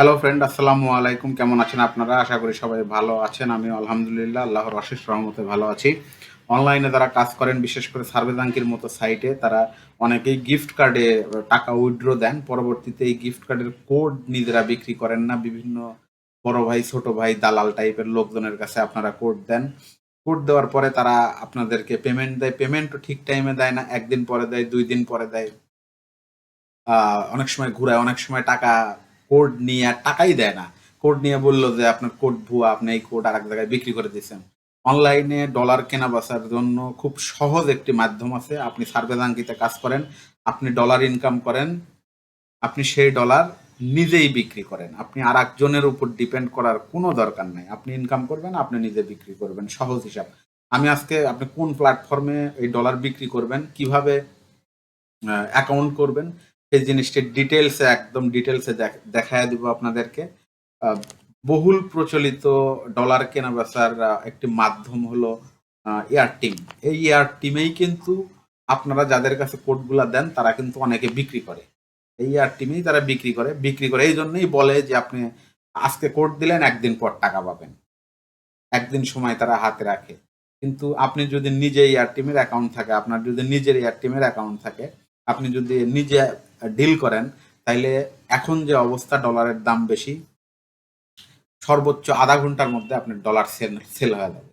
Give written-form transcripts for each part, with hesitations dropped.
Hello friend, আসসালামু আলাইকুম। কেমন আছেন আপনারা? আশা করি সবাই ভালো আছেন। আমি আলহামদুলিল্লাহ আল্লাহর অশেষ রহমতে ভালো আছি। অনলাইনে যারা কাজ করেন, বিশেষ করে সার্ভে মতো সাইটে, তারা অনেকেই গিফট কার্ডে টাকা উইথড্র দেন। পরবর্তীতে এই গিফট কার্ডের কোড নিজেরা বিক্রি করেন না, বিভিন্ন বড় ভাই, ছোট ভাই, দালাল টাইপের লোকজনের কাছে আপনারা কোড দেন। কোড দেওয়ার পরে তারা আপনাদেরকে পেমেন্ট দেয়। পেমেন্টও ঠিক টাইমে দেয় না, ১ দিন পরে দেয়, ২ দিন পরে দেয়। অনেক সময় ঘুরায়, অনেক সময় টাকা কোড নিয়ে আর টাকাই দেয় না। কোড নিয়ে বলল যে আপনার কোড ভুয়া, আপনি এই কোড আরেক জায়গায় বিক্রি করে দিয়েছেন। অনলাইনে ডলার কেনা-বেচার জন্য খুব সহজ একটি মাধ্যম আছে। আপনি সার্ভে জাঙ্কিতে কাজ করেন, আপনি ডলার ইনকাম করেন, আপনি সেই ডলার নিজেই বিক্রি করেন। আপনি আরেকজনের উপর ডিপেন্ড করার কোনো দরকার নাই। আপনি ইনকাম করবেন, আপনি নিজে বিক্রি করবেন। সহজ হিসাব। আমি আজকে আপনি কোন প্ল্যাটফর্মে এই ডলার বিক্রি করবেন, কিভাবে অ্যাকাউন্ট করবেন, সেই জিনিসটি ডিটেলসে, একদম ডিটেলসে দেখায়া দিব আপনাদেরকে। আহ, বহুল প্রচলিত ডলার কেনা বেচার একটি মাধ্যম হলো এয়ারটিম। এই এয়ারটিমেই কিন্তু আপনারা যাদের কাছে কোডগুলা দেন তারা কিন্তু অনেকে বিক্রি করে। এই এয়ারটিমেই তারা বিক্রি করে এই জন্যই বলে যে আপনি আজকে কোড দিলেন, ১ দিন পর টাকা পাবেন। ১ দিন সময় তারা হাতে রাখে। কিন্তু আপনি যদি নিজে এয়ারটিমের অ্যাকাউন্ট থাকে, আপনার যদি নিজের এয়ারটিমের অ্যাকাউন্ট থাকে, আপনি যদি নিজে ডিল করেন, তাইলে এখন যে অবস্থা, ডলারের দাম বেশি, সর্বোচ্চ আধা ঘন্টার মধ্যে আপনার ডলার সেল হয়ে যাবে।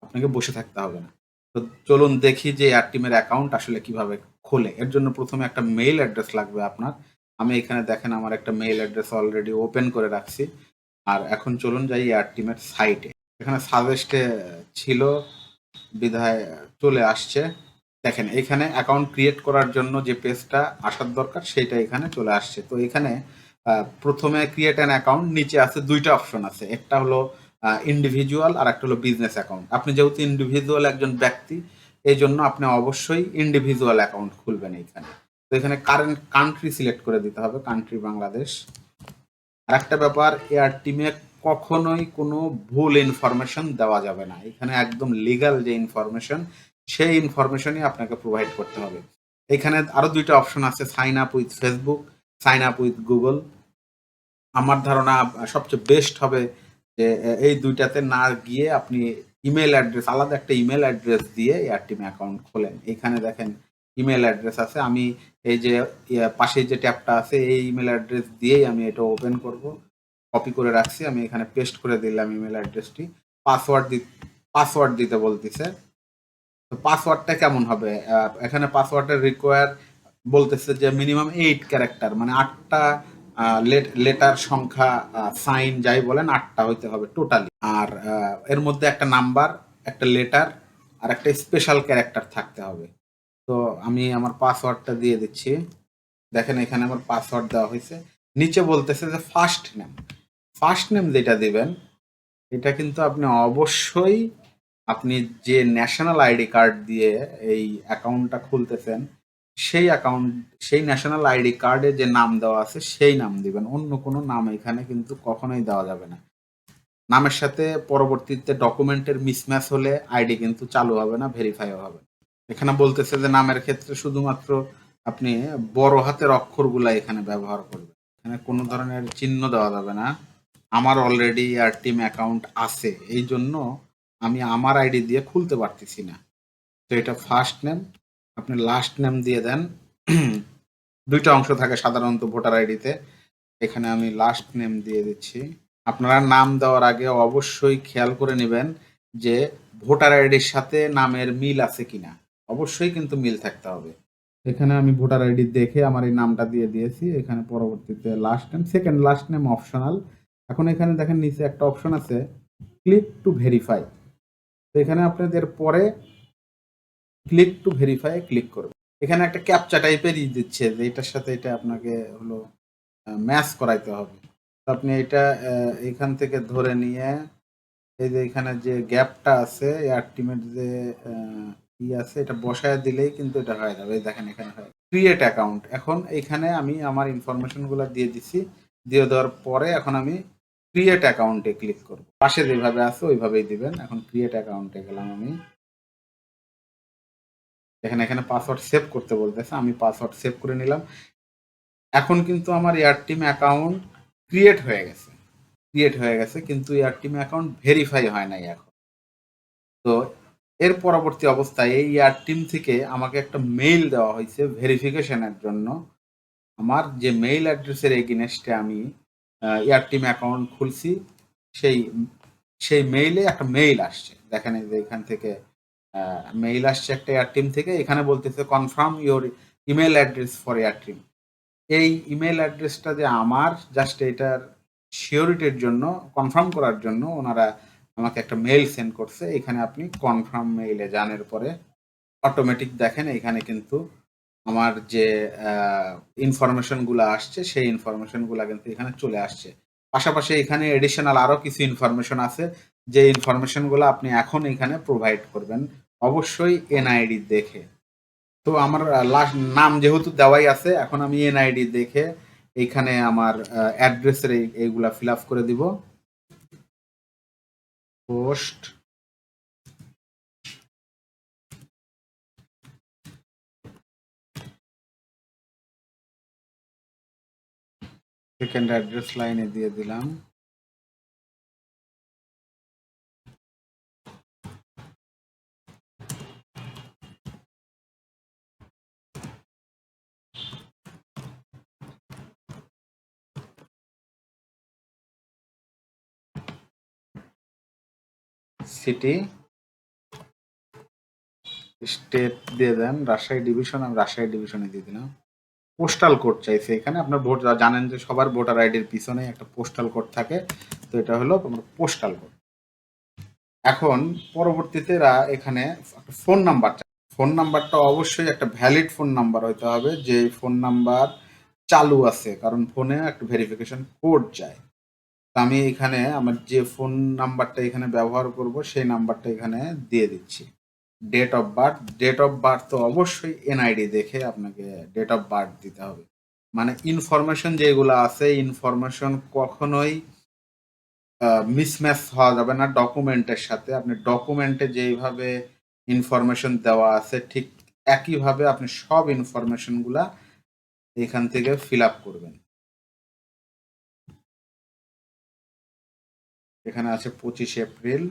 আপনাকে বসে থাকতে হবে না। তো চলুন দেখি যে এয়ারটিমের অ্যাকাউন্ট আসলে কিভাবে খোলে। এর জন্য প্রথমে একটা মেইল অ্যাড্রেস লাগবে আপনার। আমি এখানে দেখেন আমার একটা মেইল অ্যাড্রেস অলরেডি ওপেন করে রাখছি। আর এখন চলুন যাই এয়ারটিমের সাইটে। এখানে সাজেস্টে ছিল বিধায় চলে আসছে। দেখেন এখানে অ্যাকাউন্ট ক্রিয়েট করার জন্য যে পেজটা আসার দরকার সেইটা এখানে চলে আসছে। তো এখানে প্রথমে ক্রিয়েট অ্যান অ্যাকাউন্ট, নিচে আছে ২টা অপশন আছে। একটা হলো ইন্ডিভিজুয়াল আর একটা হলো বিজনেস অ্যাকাউন্ট। আপনি যেহেতু ইন্ডিভিজুয়াল একজন ব্যক্তি, এই জন্য আপনি অবশ্যই ইন্ডিভিজুয়াল অ্যাকাউন্ট খুলবেন এইখানে। তো এখানে কারেন্ট কান্ট্রি সিলেক্ট করে দিতে হবে, কান্ট্রি বাংলাদেশ। আরেকটা ব্যাপার, এয়ার টিমে কখনোই কোনো ভুল ইনফরমেশন দেওয়া যাবে না। এখানে একদম লিগ্যাল যে ইনফরমেশন, সেই ইনফরমেশনই আপনাকে প্রোভাইড করতে হবে। এখানে আরো ২টা অপশন আছে, sign up with Facebook, sign up with Google. আমার ধারণা সবচেয়ে বেস্ট হবে যে এই ২টাতে না গিয়ে আপনি ইমেল অ্যাড্রেস, আলাদা একটা ইমেল অ্যাড্রেস দিয়ে এয়ারটিম অ্যাকাউন্ট খোলেন। এখানে দেখেন ইমেল অ্যাড্রেস আছে। আমি এই যে পাশেই যে ট্যাবটা আছে, এই ইমেল অ্যাড্রেস দিয়েই আমি এটা ওপেন করব। কপি করে রাখছি, আমি এখানে পেস্ট করে দিলাম ইমেল অ্যাড্রেসটি। পাসওয়ার্ড পাসওয়ার্ড দিতে বলতেছে। তো পাসওয়ার্ডটা কেমন হবে? এখানে পাসওয়ার্ডের রিকোয়ার বলতেছে যে মিনিমাম 8 ক্যারেক্টার, মানে 8টা লেটার, সংখ্যা, সাইন যাই বলেন, 8টা হইতে হবে টোটালি। আর এর মধ্যে একটা নাম্বার, একটা লেটার আর একটা স্পেশাল ক্যারেক্টার থাকতে হবে। তো আমি আমার পাসওয়ার্ডটা দিয়ে দিচ্ছি। দেখেন এখানে আমার পাসওয়ার্ড দেওয়া হয়েছে। নিচে বলতেছে যে ফার্স্ট নেম। ফার্স্ট নেম যেটা দিবেন, এটা কিন্তু আপনি অবশ্যই আপনি যে ন্যাশনাল আইডি কার্ড দিয়ে এই অ্যাকাউন্টটা খুলতেছেন, সেই অ্যাকাউন্ট, সেই ন্যাশনাল আইডি কার্ডে যে নাম দেওয়া আছে সেই নাম দিবেন। অন্য কোনো নাম এখানে কিন্তু কখনোই দেওয়া যাবে না। নামের সাথে পরবর্তীতে ডকুমেন্টের মিসম্যাচ হলে আইডি কিন্তু চালু হবে না, ভেরিফাইও হবে না। এখানে বলতেছে যে নামের ক্ষেত্রে শুধুমাত্র আপনি বড় হাতের অক্ষরগুলা এখানে ব্যবহার করবেন। এখানে কোনো ধরনের চিহ্ন দেওয়া যাবে না। আমার অলরেডি এয়ারটিম অ্যাকাউন্ট আছে, এই জন্য আমি আমার আইডি দিয়ে খুলতে পারতেছি না। তো এটা ফার্স্ট নেম, আপনি লাস্ট নেম দিয়ে দেন। ২টা অংশ থাকে সাধারণত ভোটার আইডিতে, এখানে আমি লাস্ট নেম দিয়ে দিচ্ছি। আপনারা নাম দেওয়ার আগে অবশ্যই খেয়াল করে নেবেন যে ভোটার আইডির সাথে নামের মিল আছে কিনা। অবশ্যই কিন্তু মিল থাকতে হবে। এখানে আমি ভোটার আইডি দেখে আমার এই নামটা দিয়ে দিয়েছি। এখানে পরবর্তীতে last name, second last name optional. এখন এখানে দেখেন নিচে একটা অপশন আছে, ক্লিক টু ভেরিফাই। তো এখানে আপনাদের পরে ক্লিক টু ভেরিফাই ক্লিক করবেন। এখানে একটা ক্যাপচা টাইপের দিচ্ছে যে এটার সাথে এটা আপনাকে হলো ম্যাচ করাইতে হবে। তো আপনি এটা এখান থেকে ধরে নিয়ে এই যে এখানে যে গ্যাপটা আছে, এয়ারটিমের যে আছে, এটা বসায় দিলেই কিন্তু এটা হয়ে যাবে। এই দেখেন এখানে হয় ক্রিয়েট অ্যাকাউন্ট। এখন এখানে আমি আমার ইনফরমেশন গুলো দিয়ে দিছি। দিয়ে দেওয়ার পরে এখন আমি ক্রিয়েট অ্যাকাউন্টে ক্লিক করব। পাশে যেভাবে আছে ওইভাবেই দিবেন। এখন ক্রিয়েট অ্যাকাউন্টে গেলাম আমি। এখানে পাসওয়ার্ড সেভ করতে বলতেছে, আমি পাসওয়ার্ড সেভ করে নিলাম। এখন কিন্তু আমার এয়ারটিম অ্যাকাউন্ট ক্রিয়েট হয়ে গেছে কিন্তু এয়ারটিম অ্যাকাউন্ট ভেরিফাই হয় নাই এখন। তো এর পরবর্তী অবস্থায় এই এয়ারটিম থেকে আমাকে একটা মেইল দেওয়া হয়েছে ভেরিফিকেশনের জন্য। আমার যে মেইল অ্যাড্রেসের এগেইনস্টে আমি এয়ারটিম অ্যাকাউন্ট খুলছি, সেই সেই মেইলে একটা মেইল আসছে। দেখেন এই যে এখান থেকে মেইল আসছে একটা এয়ারটিম থেকে, এখানে বলতেছে confirm your email address for Airtime. এই ইমেল অ্যাড্রেসটা যে আমার, জাস্ট এটার সিওরিটির জন্য, কনফার্ম করার জন্য ওনারা আমাকে একটা মেইল সেন্ড করছে। এখানে আপনি কনফার্ম মেইলে যানের পরে অটোমেটিক দেখেন এখানে কিন্তু আমার যে ইনফরমেশনগুলো আসছে সেই ইনফরমেশনগুলো কিন্তু এখানে চলে আসছে। পাশাপাশি এখানে এডিশনাল আরও কিছু ইনফরমেশন আছে, যে ইনফরমেশনগুলো আপনি এখন এখানে প্রোভাইড করবেন অবশ্যই এনআইডি দেখে। তো আমার লাস্ট নাম যেহেতু দেওয়াই আছে, এখন আমি এনআইডি দেখে এইখানে আমার অ্যাড্রেসের এইগুলা ফিল আপ করে দিব। পোস্ট সেকেন্ড অ্যাড্রেস লাইনে দিয়ে দিলাম। সিটি, স্টেট দিয়ে দেন রাজশাহী ডিভিশন, আমি রাজশাহী ডিভিশনে দিয়ে দিলাম। পোস্টাল কোড চাইছে এখানে, আপনার ভোট জানেন যে সবার ভোটার আইডির পিছনে একটা পোস্টাল কোড থাকে, তো এটা হলো তোমার পোস্টাল কোড। এখন পরবর্তীতে এখানে একটা ফোন নাম্বার চাই। ফোন নাম্বারটা অবশ্যই একটা ভ্যালিড ফোন নাম্বার হইতে হবে, যে ফোন নাম্বার চালু আছে, কারণ ফোনে একটা ভেরিফিকেশন কোড চাই। আমি এখানে আমার যে ফোন নাম্বারটা এখানে ব্যবহার করব সেই নাম্বারটা এখানে দিয়ে দিচ্ছি। ডেট অফ বার্থ তো অবশ্যই এনআইডি দেখে আপনাকে ডেট অফ বার্থ দিতে হবে। মানে ইনফরমেশন যেগুলো আছে, ইনফরমেশন কখনোই মিসম্যাচ হওয়া যাবে না ডকুমেন্টের সাথে। আপনি ডকুমেন্টে যেইভাবে ইনফরমেশন দেওয়া আছে ঠিক একইভাবে আপনি সব ইনফরমেশনগুলা এখান থেকে ফিল আপ করবেন। এখানে আছে 25 এপ্রিল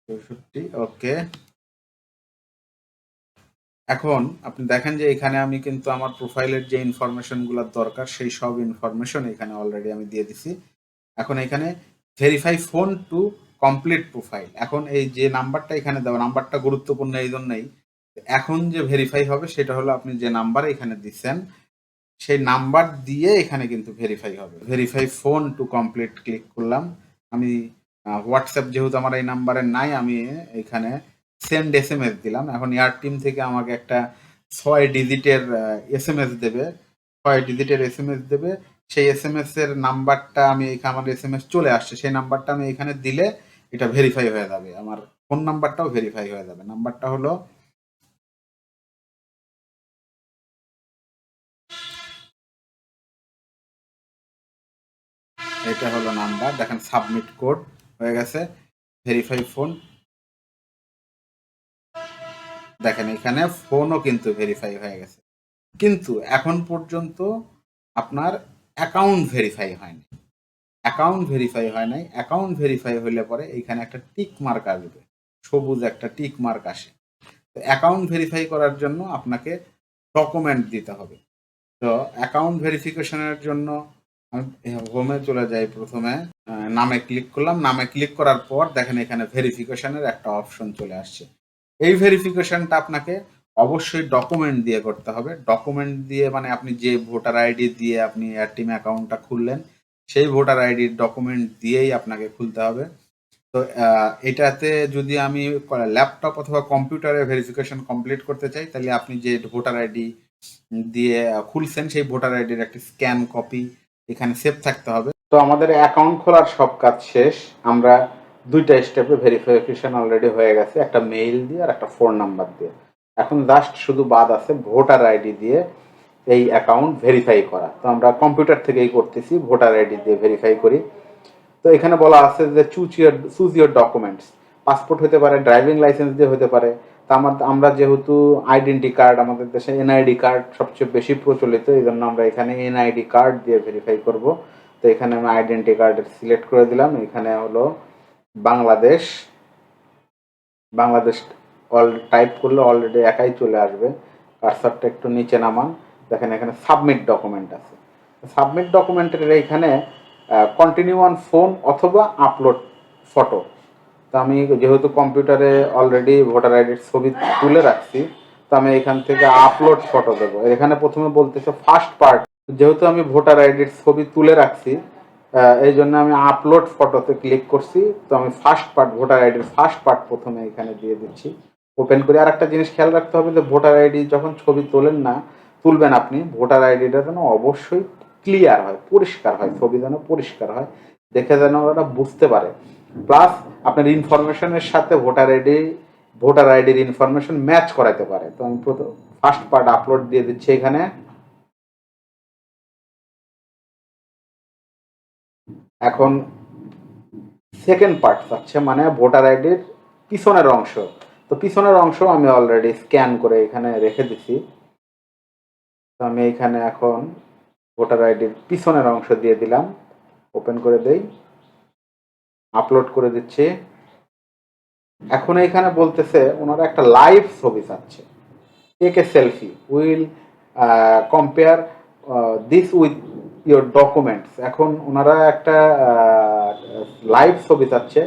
64, ওকে। এখন আপনি দেখেন যে এখানে আমি কিন্তু আমার প্রোফাইলের যে ইনফরমেশনগুলোর দরকার সেই সব ইনফরমেশন এখানে অলরেডি আমি দিয়ে দিছি। এখন এখানে verify phone to complete profile, এখন এই যে নাম্বারটা এখানে দেওয়া, নাম্বারটা গুরুত্বপূর্ণ এই জন্যই, এখন যে ভেরিফাই হবে সেটা হলো আপনি যে নাম্বার এখানে দিচ্ছেন সেই নাম্বার দিয়ে এখানে কিন্তু ভেরিফাই হবে। Verify phone to complete click করলাম। আমি হোয়াটসঅ্যাপ যেহেতু আমার এই নাম্বারে নাই, আমি এখানে সেন্ড এসএমএস দিলাম। এখন এয়ার টিম থেকে আমাকে একটা 6 ডিজিটের এসএমএস দেবে, 6 ডিজিটের এসএমএস দেবে। সেই এসএমএস এর নাম্বারটা আমি এখানে, আমার এসএমএস চলে আসছে, সেই নাম্বারটা আমি এখানে দিলে এটা ভেরিফাই হয়ে যাবে, আমার ফোন নাম্বারটাও ভেরিফাই হয়ে যাবে। নাম্বারটা হলো, এটা হলো নাম্বার, দেখেন সাবমিট কোড হয়ে গেছে। ভেরিফাই ফোন, দেখেন এখানে ফোনও কিন্তু ভেরিফাই হয়ে গেছে, কিন্তু এখন পর্যন্ত আপনার অ্যাকাউন্ট ভেরিফাই হয়নি। অ্যাকাউন্ট ভেরিফাই হইলে পরে এইখানে একটা টিক মার্ক আসবে, সবুজ একটা টিক মার্ক আসে। তো অ্যাকাউন্ট ভেরিফাই করার জন্য আপনাকে ডকুমেন্ট দিতে হবে। তো অ্যাকাউন্ট ভেরিফিকেশনের জন্য আমি হোমে চলে যাই, প্রথমে নামে ক্লিক করলাম। নামে ক্লিক করার পর দেখেন এখানে ভেরিফিকেশনের একটা অপশন চলে আসছে। এই ভেরিফিকেশনটা আপনাকে অবশ্যই ডকুমেন্ট দিয়ে করতে হবে। ডকুমেন্ট দিয়ে মানে আপনি যে ভোটার আইডি দিয়ে আপনি এয়ারটিম অ্যাকাউন্টটা খুললেন সেই ভোটার আইডির ডকুমেন্ট দিয়েই আপনাকে খুলতে হবে। তো এটাতে যদি আমি ল্যাপটপ অথবা কম্পিউটারে ভেরিফিকেশন কমপ্লিট করতে চাই, তাহলে আপনি যে ভোটার আইডি দিয়ে খুলছেন সেই ভোটার আইডির একটা স্ক্যান কপি এখানে সেভ থাকতে হবে। তো আমাদের অ্যাকাউন্ট খোলার সব কাজ শেষ, আমরা 2টা স্টেপে ভেরিফিকেশন অলরেডি হয়ে গেছে, একটা মেইল দিয়ে আর একটা ফোন নাম্বার দিয়ে। এখন জাস্ট শুধু বাদ আছে ভোটার আইডি দিয়ে এই অ্যাকাউন্ট ভেরিফাই করা। তো আমরা কম্পিউটার থেকেই করতেছি, ভোটার আইডি দিয়ে ভেরিফাই করি। তো এখানে বলা আছে যে চুজ ইউর ডকুমেন্টস, পাসপোর্ট হতে পারে, ড্রাইভিং লাইসেন্স দিয়ে হতে পারে। তা আমরা যেহেতু আইডেন্টি কার্ড, আমাদের দেশে এনআইডি কার্ড সবচেয়ে বেশি প্রচলিত, এই জন্য আমরা এখানে এনআইডি কার্ড দিয়ে ভেরিফাই করব। তো এখানে আমি আইডেন্টি কার্ডের সিলেক্ট করে দিলাম। এখানে হলো বাংলাদেশ টাইপ করলে অলরেডি একাই চলে আসবে। কার্সারটা একটু নিচে নামান, দেখেন এখানে সাবমিট ডকুমেন্ট আছে। সাবমিট ডকুমেন্টের এইখানে কন্টিনিউ অন ফোন অথবা আপলোড ফটো। তো আমি যেহেতু কম্পিউটারে অলরেডি ভোটার আইডির ছবি তুলে রাখছি, তো আমি এখান থেকে আপলোড ফটো দেবো। এখানে প্রথমে বলতেছে ফার্স্ট পার্ট, যেহেতু আমি ভোটার আইডির ছবি তুলে রাখছি এই জন্য আমি আপলোড ফটোতে ক্লিক করছি। তো আমি ফার্স্ট পার্ট, ভোটার আইডির ফার্স্ট পার্ট প্রথমে এখানে দিয়ে দিচ্ছি। ওপেন করে আর একটা জিনিস খেয়াল রাখতে হবে যে ভোটার আইডি যখন ছবি তুলবেন আপনি, ভোটার আইডিটা যেন অবশ্যই ক্লিয়ার হয়, পরিষ্কার হয়, ছবি যেন পরিষ্কার হয়, দেখে যেন ওরা বুঝতে পারে। প্লাস আপনার ইনফরমেশনের সাথে ভোটার আইডির ইনফরমেশন ম্যাচ করাতে পারে। তো আমি ফার্স্ট পার্ট আপলোড দিয়ে দিচ্ছি এখানে। এখন সেকেন্ড পার্ট চাচ্ছে, মানে ভোটার আইডির পিছনের অংশ। তো পিছনের অংশ আমি অলরেডি স্ক্যান করে এখানে রেখে দিছি। তো আমি এখানে এখন ভোটার আইডির পিছনের অংশ দিয়ে দিলাম। ওপেন করে দেই, আপলোড করে দিচ্ছি। এখন এখানে বলতেছে ওনারা একটা লাইভ ছবি চাচ্ছে, take a selfie, will compare this with your documents. এখন ওনারা একটা লাইভ ছবি চাচ্ছে,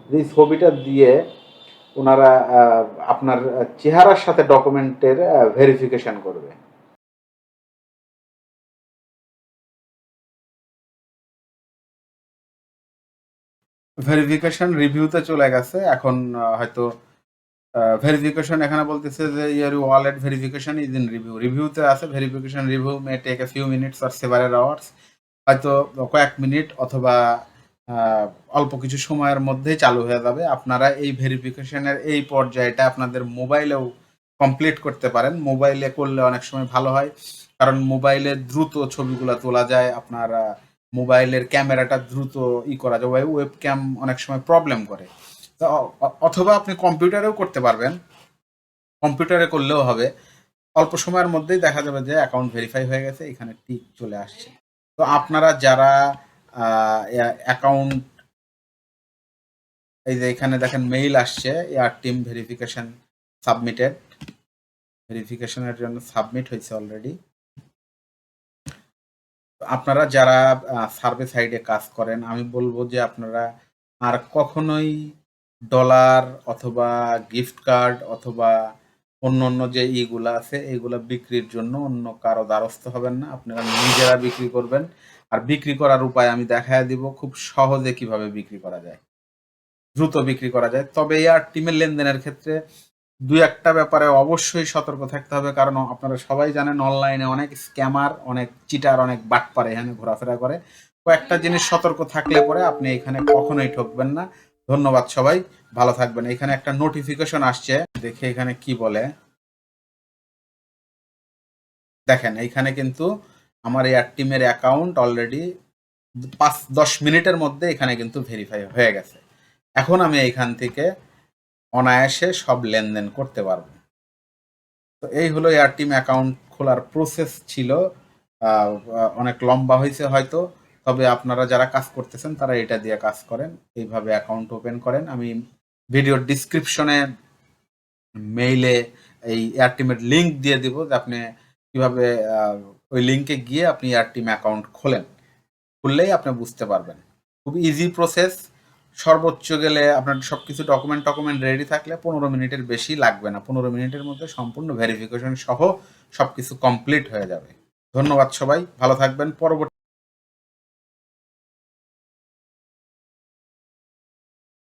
যে ছবিটা দিয়ে ওনারা আপনার চেহারার সাথে ডকুমেন্টের ভেরিফিকেশন করবে। ভেরিফিকেশন রিভিউতে চলে গেছে। এখন হয়তো ভেরিফিকেশন এখানে বলতেছে যে your wallet verification is in রিভিউতে আছে। Verification review may take a few minutes or several hours. হয়তো কয়েক মিনিট অথবা অল্প কিছু সময়ের মধ্যেই চালু হয়ে যাবে। আপনারা এই ভেরিফিকেশনের এই পর্যায়টা আপনাদের মোবাইলেও কমপ্লিট করতে পারেন। মোবাইলে করলে অনেক সময় ভালো হয়, কারণ মোবাইলে দ্রুত ছবিগুলো তোলা যায়। আপনার মোবাইলের ক্যামেরাটা দ্রুত করা যায়, ওয়েব ক্যাম অনেক সময় প্রবলেম করে। তো অথবা আপনি কম্পিউটারেও করতে পারবেন, কম্পিউটারে করলেও হবে। অল্প সময়ের মধ্যেই দেখা যাবে যে অ্যাকাউন্ট ভেরিফাই হয়ে গেছে, এখানে টিক চলে আসছে। তো আপনারা যারা অ্যাকাউন্ট, এই যে এখানে দেখেন মেইল আসছে, এয়ার টিম ভেরিফিকেশন সাবমিটেড, ভেরিফিকেশনের জন্য সাবমিট হয়েছে অলরেডি। আপনারা যারা সার্ভে সাইডে কাজ করেন, আমি বলবো যে আপনারা আর কখনোই ডলার অথবা গিফট কার্ড অথবা অন্য অন্য যে ইগুলা আছে এইগুলা বিক্রির জন্য অন্য কারো দ্বারস্থ হবেন না। আপনারা নিজেরা বিক্রি করবেন। আর বিক্রি করার উপায় আমি দেখায় দিব খুব সহজে কিভাবে বিক্রি করা যায়, দ্রুত বিক্রি করা যায়। তবে এয়ার টিমের লেনদেনের ক্ষেত্রে দুই একটা ব্যাপারে অবশ্যই সতর্ক থাকতে হবে, কারণ আপনারা সবাই জানেন অনলাইনে অনেক স্ক্যামার, অনেক চিটার, অনেক বাটপার এখানে ঘোরাফেরা করে। কয়েকটা জিনিস সতর্ক থাকলে পরে আপনি এখানে কখনোই ঠকবেন না। ধন্যবাদ সবাই, ভালো থাকবেন। এখানে একটা নোটিফিকেশন আসছে, দেখে এখানে কি বলে দেখেন। এইখানে কিন্তু আমার এয়ার টিমের অ্যাকাউন্ট অলরেডি 5-10 মিনিটের মধ্যে এখানে কিন্তু ভেরিফাই হয়ে গেছে। এখন আমি এইখান থেকে অনায়াসে সব লেনদেন করতে পারবো। তো এই হলো এয়ার টিম অ্যাকাউন্ট খোলার প্রসেস ছিল। অনেক লম্বা হয়েছে হয়তো, তবে আপনারা যারা কাজ করতেছেন তারা এটা দিয়ে কাজ করেন, এইভাবে অ্যাকাউন্ট ওপেন করেন। আমি ভিডিওর ডিসক্রিপশনে মেইলে এই এয়ার টিমের লিঙ্ক দিয়ে দিব, যে আপনি কিভাবে ওই লিঙ্কে গিয়ে আপনি এয়ার টিম অ্যাকাউন্ট খোলেন। খুললেই আপনি বুঝতে পারবেন, খুব ইজি প্রসেস। সর্বোচ্চ গেলে আপনার সব কিছু ডকুমেন্ট রেডি থাকলে 15 মিনিটের বেশি লাগবে না। 15 মিনিটের মধ্যে সম্পূর্ণ ভেরিফিকেশন সহ সব কিছু কমপ্লিট হয়ে যাবে। ধন্যবাদ সবাই, ভালো থাকবেন। পরবর্তী